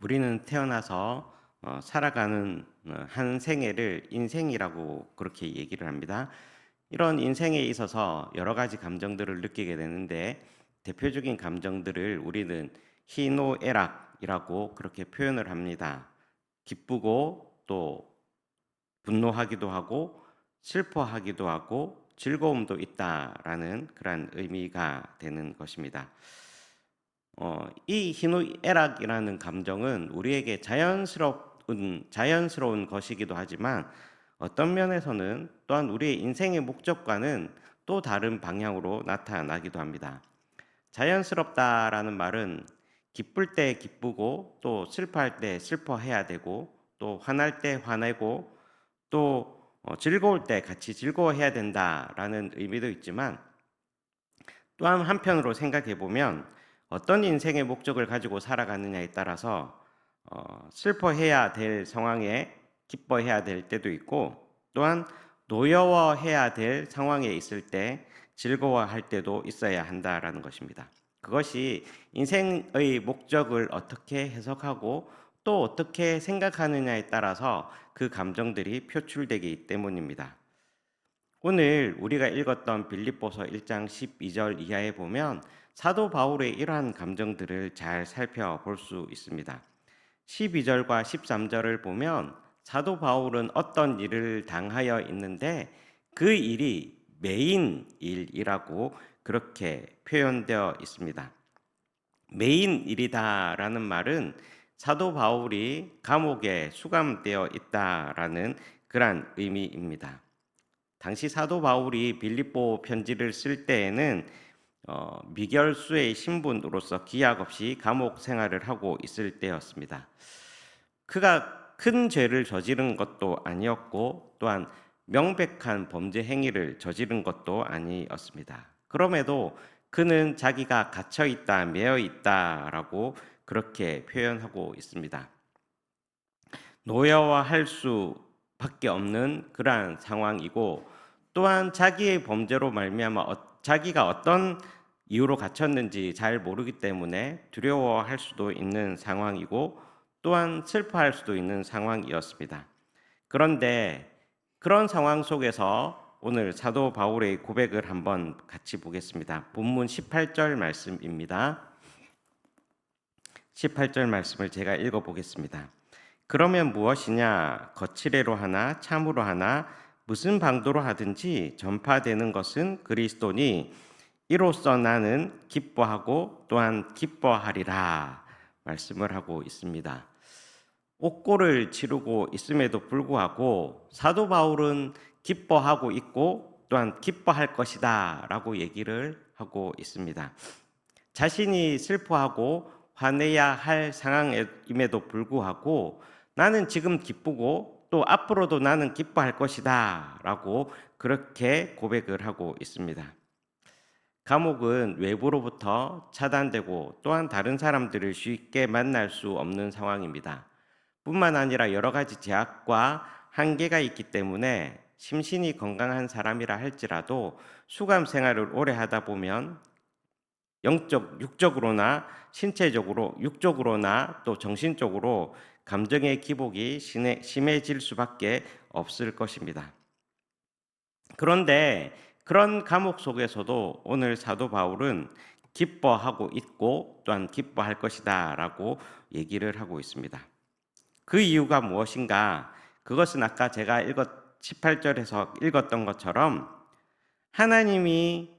우리는 태어나서 살아가는 한 생애를 인생이라고 그렇게 얘기를 합니다. 이런 인생에 있어서 여러 가지 감정들을 느끼게 되는데 대표적인 감정들을 우리는 희노애락이라고 그렇게 표현을 합니다. 기쁘고 또 분노하기도 하고 슬퍼하기도 하고 즐거움도 있다라는 그런 의미가 되는 것입니다. 이 희노애락이라는 감정은 우리에게 자연스러운 것이기도 하지만 어떤 면에서는 또한 우리의 인생의 목적과는 또 다른 방향으로 나타나기도 합니다. 자연스럽다라는 말은 기쁠 때 기쁘고 또 슬퍼할 때 슬퍼해야 되고 또 화날 때 화내고 또 즐거울 때 같이 즐거워해야 된다라는 의미도 있지만 또한 한편으로 생각해 보면 어떤 인생의 목적을 가지고 살아가느냐에 따라서 슬퍼해야 될 상황에 기뻐해야 될 때도 있고 또한 노여워해야 될 상황에 있을 때 즐거워할 때도 있어야 한다라는 것입니다. 그것이 인생의 목적을 어떻게 해석하고 또 어떻게 생각하느냐에 따라서 그 감정들이 표출되기 때문입니다. 오늘 우리가 읽었던 빌립보서 1장 12절 이하에 보면 사도 바울의 이러한 감정들을 잘 살펴볼 수 있습니다. 12절과 13절을 보면 사도 바울은 어떤 일을 당하여 있는데 그 일이 메인 일이라고 그렇게 표현되어 있습니다. 메인 일이다라는 말은 사도 바울이 감옥에 수감되어 있다라는 그런 의미입니다. 당시 사도 바울이 빌립보 편지를 쓸 때에는 미결수의 신분으로서 기약 없이 감옥 생활을 하고 있을 때였습니다. 그가 큰 죄를 저지른 것도 아니었고 또한 명백한 범죄 행위를 저지른 것도 아니었습니다. 그럼에도 그는 자기가 갇혀 있다, 매여 있다라고 그렇게 표현하고 있습니다. 노여워할 수밖에 없는 그러한 상황이고 또한 자기의 범죄로 말미암아 자기가 어떤 이유로 갇혔는지 잘 모르기 때문에 두려워할 수도 있는 상황이고 또한 슬퍼할 수도 있는 상황이었습니다. 그런데 그런 상황 속에서 오늘 사도 바울의 고백을 한번 같이 보겠습니다. 본문 18절 말씀입니다. 18절 말씀을 제가 읽어 보겠습니다. 그러면 무엇이냐? 거칠애로 하나 참으로 하나 무슨 방도로 하든지 전파되는 것은 그리스도니 이로써 나는 기뻐하고 또한 기뻐하리라 말씀을 하고 있습니다. 옥고를 치르고 있음에도 불구하고 사도 바울은 기뻐하고 있고 또한 기뻐할 것이다 라고 얘기를 하고 있습니다. 자신이 슬퍼하고 화내야 할 상황임에도 불구하고 나는 지금 기쁘고 또 앞으로도 나는 기뻐할 것이다 라고 그렇게 고백을 하고 있습니다. 감옥은 외부로부터 차단되고 또한 다른 사람들을 쉽게 만날 수 없는 상황입니다. 뿐만 아니라 여러 가지 제약과 한계가 있기 때문에 심신이 건강한 사람이라 할지라도 수감 생활을 오래 하다 보면 육적으로나 신체적으로, 육적으로나 또 정신적으로 감정의 기복이 심해질 수밖에 없을 것입니다. 그런데 그런 감옥 속에서도 오늘 사도 바울은 기뻐하고 있고 또한 기뻐할 것이다 라고 얘기를 하고 있습니다. 그 이유가 무엇인가? 그것은 아까 제가 18절에서 읽었던 것처럼 하나님이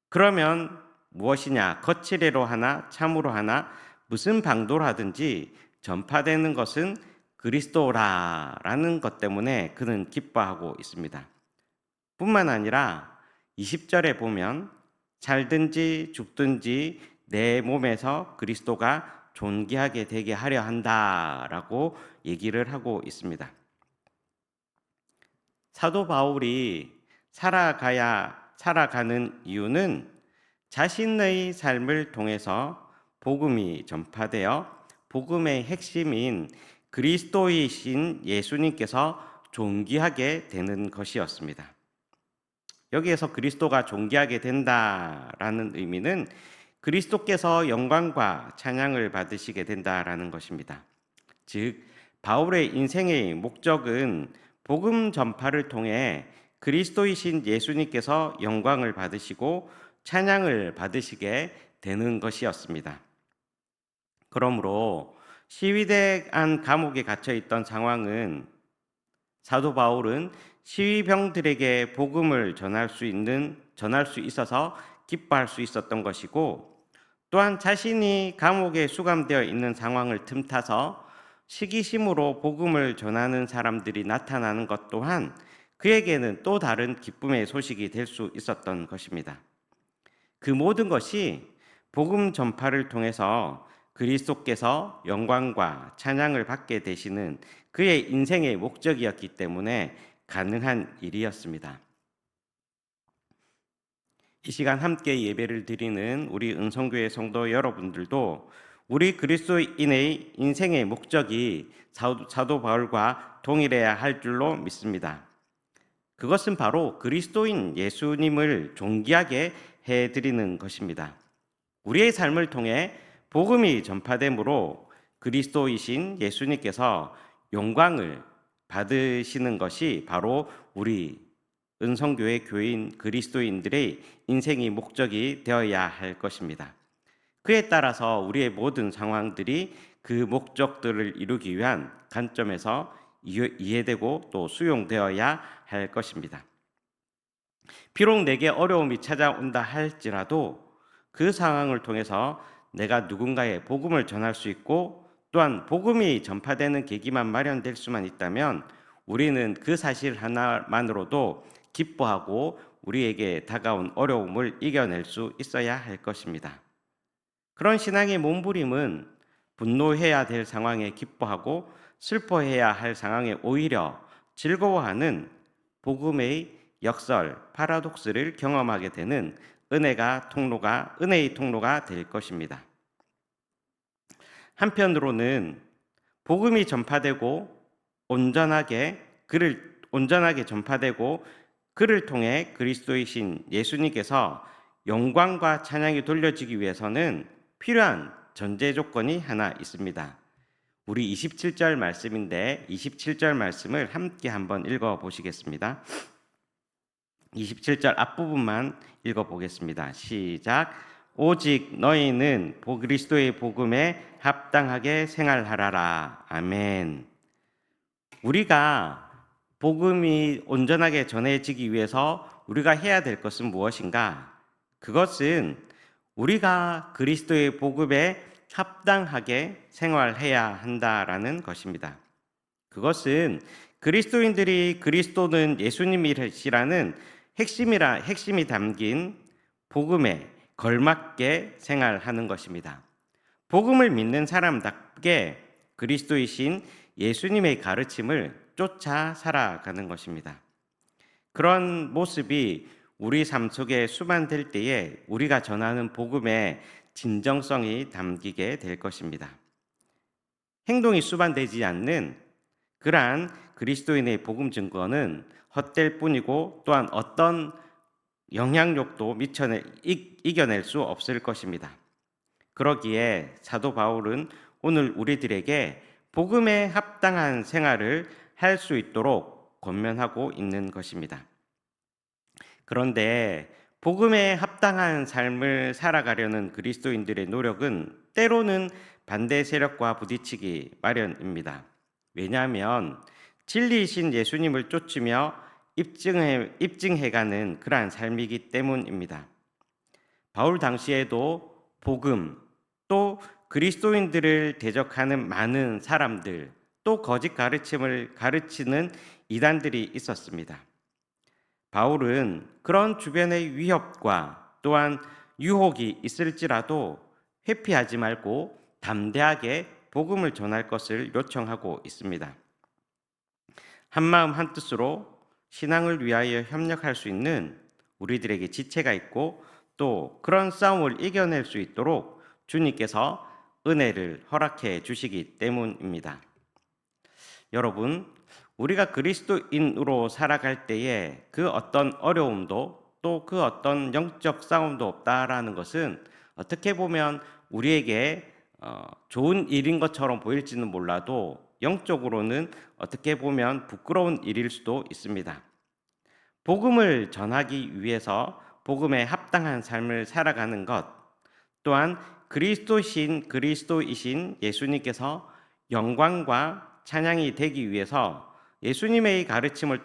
그러면 무엇이냐? 거칠애로 하나 참으로 하나 무슨 방도로 하든지 전파되는 것은 그리스도라라는 것 때문에 그는 기뻐하고 있습니다. 뿐만 아니라 20절에 보면 살든지 죽든지 내 몸에서 그리스도가 존귀하게 되게 하려 한다라고 얘기를 하고 있습니다. 사도 바울이 살아가는 이유는 자신의 삶을 통해서 복음이 전파되어 복음의 핵심인 그리스도이신 예수님께서 존귀하게 되는 것이었습니다. 여기에서 그리스도가 존귀하게 된다라는 의미는 그리스도께서 영광과 찬양을 받으시게 된다라는 것입니다. 즉, 바울의 인생의 목적은 복음 전파를 통해 그리스도이신 예수님께서 영광을 받으시고 찬양을 받으시게 되는 것이었습니다. 그러므로 시위대 안 감옥에 갇혀 있던 상황은 사도 바울은 시위병들에게 복음을 전할 수 있어서 기뻐할 수 있었던 것이고, 또한 자신이 감옥에 수감되어 있는 상황을 틈타서 시기심으로 복음을 전하는 사람들이 나타나는 것 또한 그에게는 또 다른 기쁨의 소식이 될 수 있었던 것입니다. 그 모든 것이 복음 전파를 통해서 그리스도께서 영광과 찬양을 받게 되시는 그의 인생의 목적이었기 때문에 가능한 일이었습니다. 이 시간 함께 예배를 드리는 우리 은성교회 성도 여러분들도 우리 그리스도인의 인생의 목적이 사도 바울과 동일해야 할 줄로 믿습니다. 그것은 바로 그리스도인 예수님을 존귀하게 해드리는 것입니다. 우리의 삶을 통해 복음이 전파되므로 그리스도이신 예수님께서 영광을 받으시는 것이 바로 우리 은성교회 교인 그리스도인들의 인생의 목적이 되어야 할 것입니다. 그에 따라서 우리의 모든 상황들이 그 목적들을 이루기 위한 관점에서 이해되고 또 수용되어야 할 것입니다. 비록 내게 어려움이 찾아온다 할지라도 그 상황을 통해서 내가 누군가의 복음을 전할 수 있고 또한 복음이 전파되는 계기만 마련될 수만 있다면 우리는 그 사실 하나만으로도 기뻐하고 우리에게 다가온 어려움을 이겨낼 수 있어야 할 것입니다. 그런 신앙의 몸부림은 분노해야 될 상황에 기뻐하고 슬퍼해야 할 상황에 오히려 즐거워하는 복음의 역설, 파라독스를 경험하게 되는 은혜의 통로가 될 것입니다. 한편으로는 복음이 온전하게 전파되고 그를 통해 그리스도이신 예수님께서 영광과 찬양이 돌려지기 위해서는 필요한 전제 조건이 하나 있습니다. 우리 27절 말씀인데 27절 말씀을 함께 한번 읽어 보시겠습니다. 27절 앞부분만 읽어보겠습니다. 시작. 오직 너희는 그리스도의 복음에 합당하게 생활하라라. 아멘. 우리가 복음이 온전하게 전해지기 위해서 우리가 해야 될 것은 무엇인가? 그것은 우리가 그리스도의 복음에 합당하게 생활해야 한다라는 것입니다. 그것은 그리스도인들이 그리스도는 예수님이시라는 핵심이 담긴 복음에 걸맞게 생활하는 것입니다. 복음을 믿는 사람답게 그리스도이신 예수님의 가르침을 쫓아 살아가는 것입니다. 그런 모습이 우리 삶 속에 수반될 때에 우리가 전하는 복음의 진정성이 담기게 될 것입니다. 행동이 수반되지 않는 그러한 그리스도인의 복음 증거는 헛될 뿐이고 또한 어떤 영향력도 이겨낼 수 없을 것입니다. 그러기에 사도 바울은 오늘 우리들에게 복음에 합당한 생활을 할 수 있도록 권면하고 있는 것입니다. 그런데 복음에 합당한 삶을 살아가려는 그리스도인들의 노력은 때로는 반대 세력과 부딪히기 마련입니다. 왜냐하면 진리이신 예수님을 쫓으며 입증해가는 그러한 삶이기 때문입니다. 바울 당시에도 복음, 또 그리스도인들을 대적하는 많은 사람들, 또 거짓 가르침을 가르치는 이단들이 있었습니다. 바울은 그런 주변의 위협과 또한 유혹이 있을지라도 회피하지 말고 담대하게 복음을 전할 것을 요청하고 있습니다. 한마음 한뜻으로 신앙을 위하여 협력할 수 있는 우리들에게 지체가 있고 또 그런 싸움을 이겨낼 수 있도록 주님께서 은혜를 허락해 주시기 때문입니다. 여러분, 우리가 그리스도인으로 살아갈 때에 그 어떤 어려움도 또 그 어떤 영적 싸움도 없다라는 것은 어떻게 보면 우리에게 좋은 일인 것처럼 보일지는 몰라도 영적으로는 어떻게 보면 부끄러운 일일 수도 있습니다. 복음을 전하기 위해서 복음에 합당한 삶을 살아가는 것, 또한 그리스도이신 예수님께서 영광과 찬양이 되기 위해서 예수님의 가르침을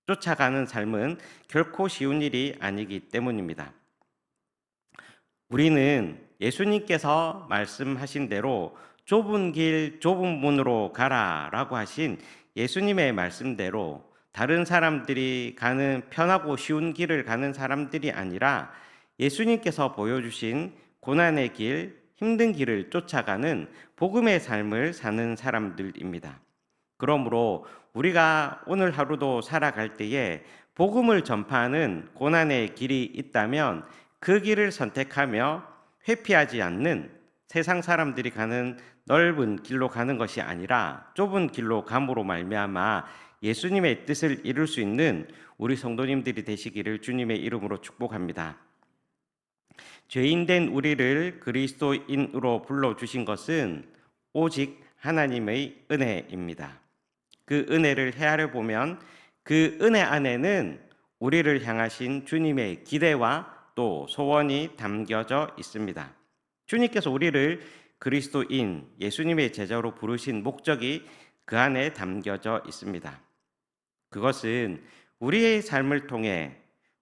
쫓아가는 삶은 결코 쉬운 일이 아니기 때문입니다. 우리는 예수님께서 말씀하신 대로 좁은 길, 좁은 문으로 가라라고 하신 예수님의 말씀대로 다른 사람들이 가는 편하고 쉬운 길을 가는 사람들이 아니라 예수님께서 보여주신 고난의 길, 힘든 길을 쫓아가는 복음의 삶을 사는 사람들입니다. 그러므로 우리가 오늘 하루도 살아갈 때에 복음을 전파하는 고난의 길이 있다면 그 길을 선택하며 회피하지 않는 세상 사람들이 가는 넓은 길로 가는 것이 아니라 좁은 길로 감으로 말미암아 예수님의 뜻을 이룰 수 있는 우리 성도님들이 되시기를 주님의 이름으로 축복합니다. 죄인된 우리를 그리스도인으로 불러주신 것은 오직 하나님의 은혜입니다. 그 은혜를 헤아려 보면 그 은혜 안에는 우리를 향하신 주님의 기대와 또 소원이 담겨져 있습니다. 주님께서 우리를 그리스도인 예수님의 제자로 부르신 목적이 그 안에 담겨져 있습니다. 그것은 우리의 삶을 통해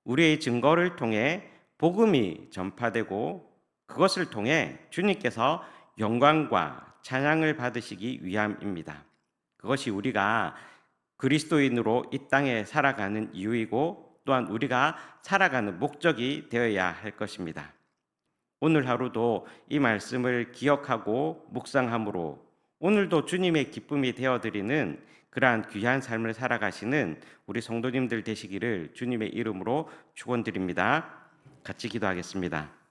우리의 증거를 통해 복음이 전파되고 그것을 통해 주님께서 영광과 찬양을 받으시기 위함입니다. 그것이 우리가 그리스도인으로 이 땅에 살아가는 이유이고 또한 우리가 살아가는 목적이 되어야 할 것입니다. 오늘 하루도 이 말씀을 기억하고 묵상함으로 오늘도 주님의 기쁨이 되어드리는 그러한 귀한 삶을 살아가시는 우리 성도님들 되시기를 주님의 이름으로 축원드립니다. 같이 기도하겠습니다.